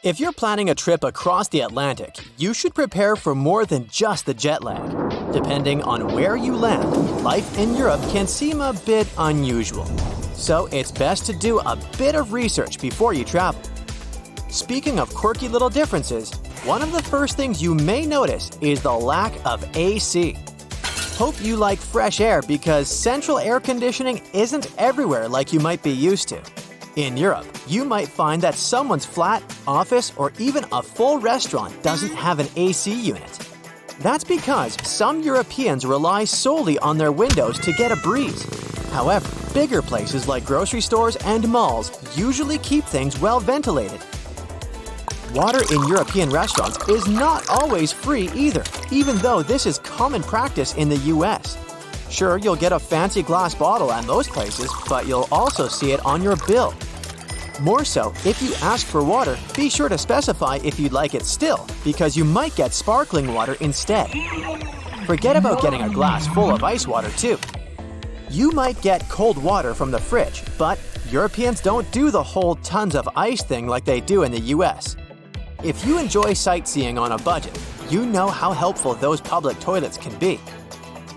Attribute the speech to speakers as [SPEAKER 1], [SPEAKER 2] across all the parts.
[SPEAKER 1] If you're planning a trip across the Atlantic, you should prepare for more than just the jet lag. Depending on where you land, life in Europe can seem a bit unusual. So it's best to do a bit of research before you travel. Speaking of quirky little differences, one of the first things you may notice is the lack of AC. Hope you like fresh air because central air conditioning isn't everywhere like you might be used to. In Europe, you might find that someone's flat, office, or even a full restaurant doesn't have an AC unit. That's because some Europeans rely solely on their windows to get a breeze. However, bigger places like grocery stores and malls usually keep things well ventilated. Water in European restaurants is not always free either, even though this is common practice in the US. Sure, you'll get a fancy glass bottle at most places, but you'll also see it on your bill. More so, if you ask for water, be sure to specify if you'd like it still, because you might get sparkling water instead. Forget about getting a glass full of ice water too. You might get cold water from the fridge, but Europeans don't do the whole tons of ice thing like they do in the US. If you enjoy sightseeing on a budget, you know how helpful those public toilets can be.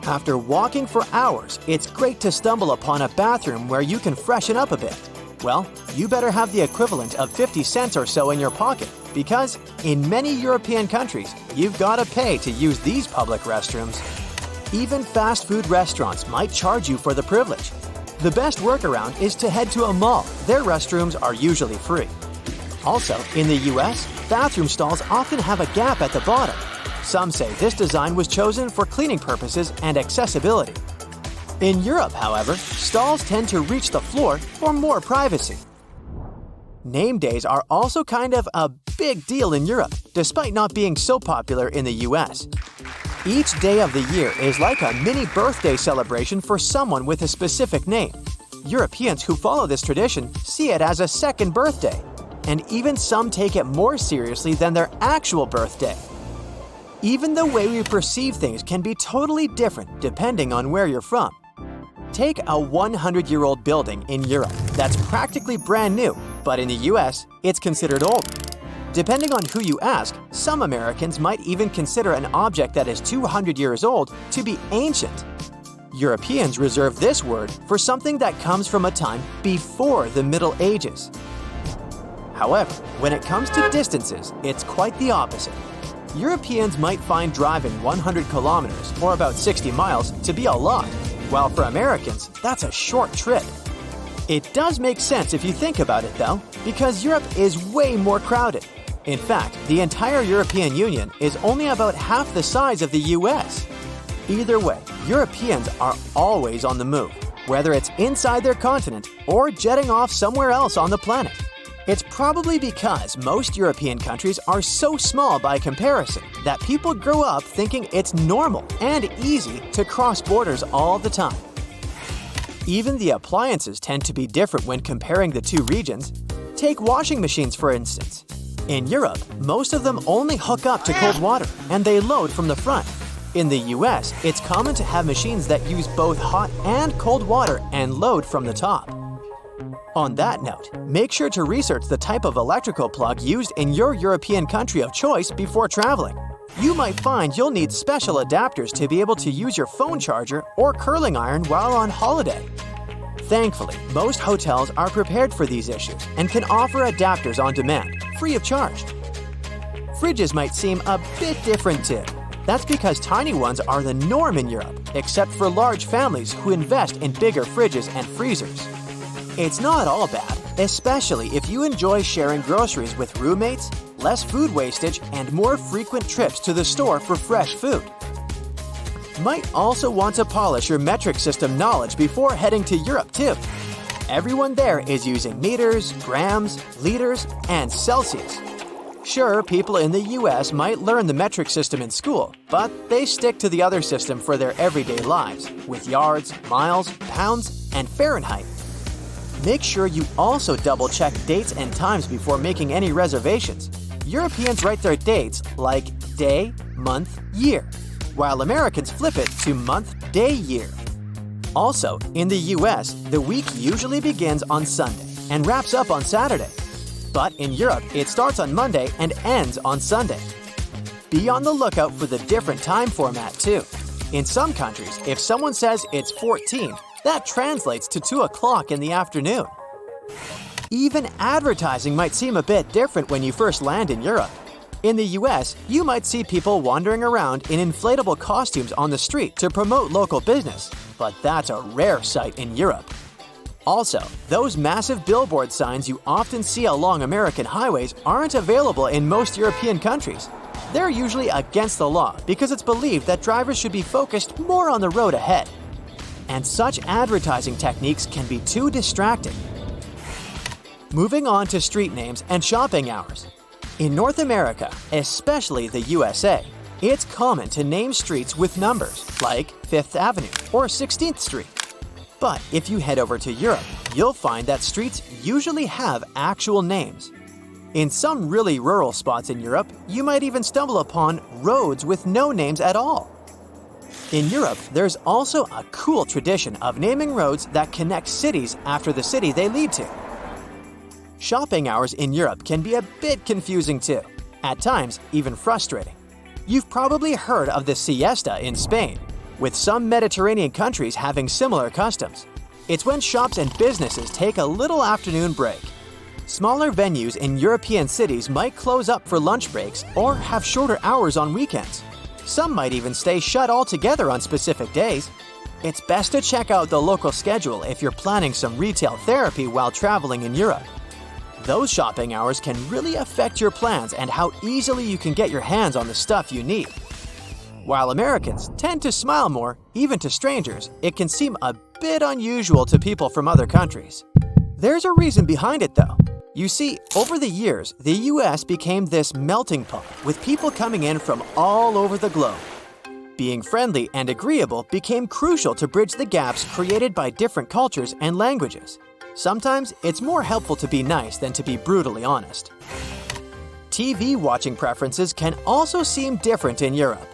[SPEAKER 1] After walking for hours, it's great to stumble upon a bathroom where you can freshen up a bit. Well, you better have the equivalent of 50 cents or so in your pocket, because in many European countries, you've got to pay to use these public restrooms. Even fast food restaurants might charge you for the privilege. The best workaround is to head to a mall. Their restrooms are usually free. Also, in the US, bathroom stalls often have a gap at the bottom. Some say this design was chosen for cleaning purposes and accessibility. In Europe, however, stalls tend to reach the floor for more privacy. Name days are also kind of a big deal in Europe, despite not being so popular in the US. Each day of the year is like a mini birthday celebration for someone with a specific name. Europeans who follow this tradition see it as a second birthday, and even some take it more seriously than their actual birthday. Even the way we perceive things can be totally different depending on where you're from. Take a 100-year-old building in Europe that's practically brand new, but in the US, it's considered old. Depending on who you ask, some Americans might even consider an object that is 200 years old to be ancient. Europeans reserve this word for something that comes from a time before the Middle Ages. However, when it comes to distances, it's quite the opposite. Europeans might find driving 100 kilometers, or about 60 miles, to be a lot, while for Americans, that's a short trip. It does make sense if you think about it though, because Europe is way more crowded. In fact, the entire European Union is only about half the size of the US. Either way, Europeans are always on the move, whether it's inside their continent or jetting off somewhere else on the planet. It's probably because most European countries are so small by comparison that people grow up thinking it's normal and easy to cross borders all the time. Even the appliances tend to be different when comparing the two regions. Take washing machines, for instance. In Europe, most of them only hook up to cold water, and they load from the front. In the US, it's common to have machines that use both hot and cold water and load from the top. On that note, make sure to research the type of electrical plug used in your European country of choice before traveling. You might find you'll need special adapters to be able to use your phone charger or curling iron while on holiday. Thankfully, most hotels are prepared for these issues and can offer adapters on demand, free of charge. Fridges might seem a bit different too. That's because tiny ones are the norm in Europe, except for large families who invest in bigger fridges and freezers. It's not all bad, especially if you enjoy sharing groceries with roommates, less food wastage, and more frequent trips to the store for fresh food. Might also want to polish your metric system knowledge before heading to Europe too. Everyone there is using meters, grams, liters, and Celsius. Sure, people in the US might learn the metric system in school, but they stick to the other system for their everyday lives, with yards, miles, pounds, and Fahrenheit. Make sure you also double-check dates and times before making any reservations. Europeans write their dates like day, month, year, while Americans flip it to month, day, year. Also, in the US, the week usually begins on Sunday and wraps up on Saturday. But in Europe, it starts on Monday and ends on Sunday. Be on the lookout for the different time format too. In some countries, if someone says it's 14, that translates to 2 o'clock in the afternoon. Even advertising might seem a bit different when you first land in Europe. In the US, you might see people wandering around in inflatable costumes on the street to promote local business, but that's a rare sight in Europe. Also, those massive billboard signs you often see along American highways aren't available in most European countries. They're usually against the law because it's believed that drivers should be focused more on the road ahead. And such advertising techniques can be too distracting. Moving on to street names and shopping hours. In North America, especially the USA, it's common to name streets with numbers, like 5th Avenue or 16th Street. But if you head over to Europe, you'll find that streets usually have actual names. In some really rural spots in Europe, you might even stumble upon roads with no names at all. In Europe, there's also a cool tradition of naming roads that connect cities after the city they lead to. Shopping hours in Europe can be a bit confusing too, at times even frustrating. You've probably heard of the siesta in Spain, with some Mediterranean countries having similar customs. It's when shops and businesses take a little afternoon break. Smaller venues in European cities might close up for lunch breaks or have shorter hours on weekends. Some might even stay shut altogether on specific days. It's best to check out the local schedule if you're planning some retail therapy while traveling in Europe. Those shopping hours can really affect your plans and how easily you can get your hands on the stuff you need. While Americans tend to smile more, even to strangers, it can seem a bit unusual to people from other countries. There's a reason behind it though. You see, over the years, the US became this melting pot with people coming in from all over the globe. Being friendly and agreeable became crucial to bridge the gaps created by different cultures and languages. Sometimes it's more helpful to be nice than to be brutally honest. TV watching preferences can also seem different in Europe.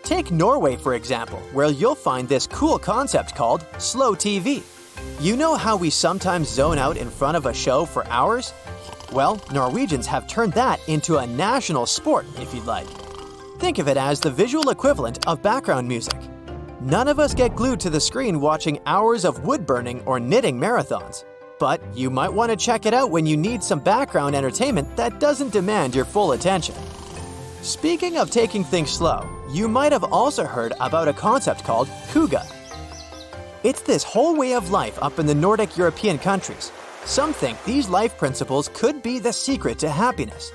[SPEAKER 1] Take Norway, for example, where you'll find this cool concept called slow TV. You know how we sometimes zone out in front of a show for hours? Well, Norwegians have turned that into a national sport, if you'd like. Think of it as the visual equivalent of background music. None of us get glued to the screen watching hours of wood burning or knitting marathons. But you might want to check it out when you need some background entertainment that doesn't demand your full attention. Speaking of taking things slow, you might have also heard about a concept called hygge. It's this whole way of life up in the Nordic European countries. Some think these life principles could be the secret to happiness.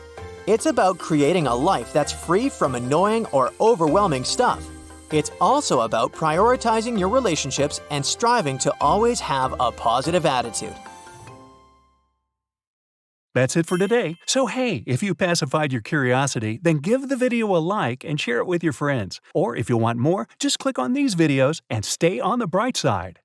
[SPEAKER 1] It's about creating a life that's free from annoying or overwhelming stuff. It's also about prioritizing your relationships and striving to always have a positive attitude.
[SPEAKER 2] That's it for today. So hey, if you pacified your curiosity, then give the video a like and share it with your friends. Or if you want more, just click on these videos and stay on the bright side.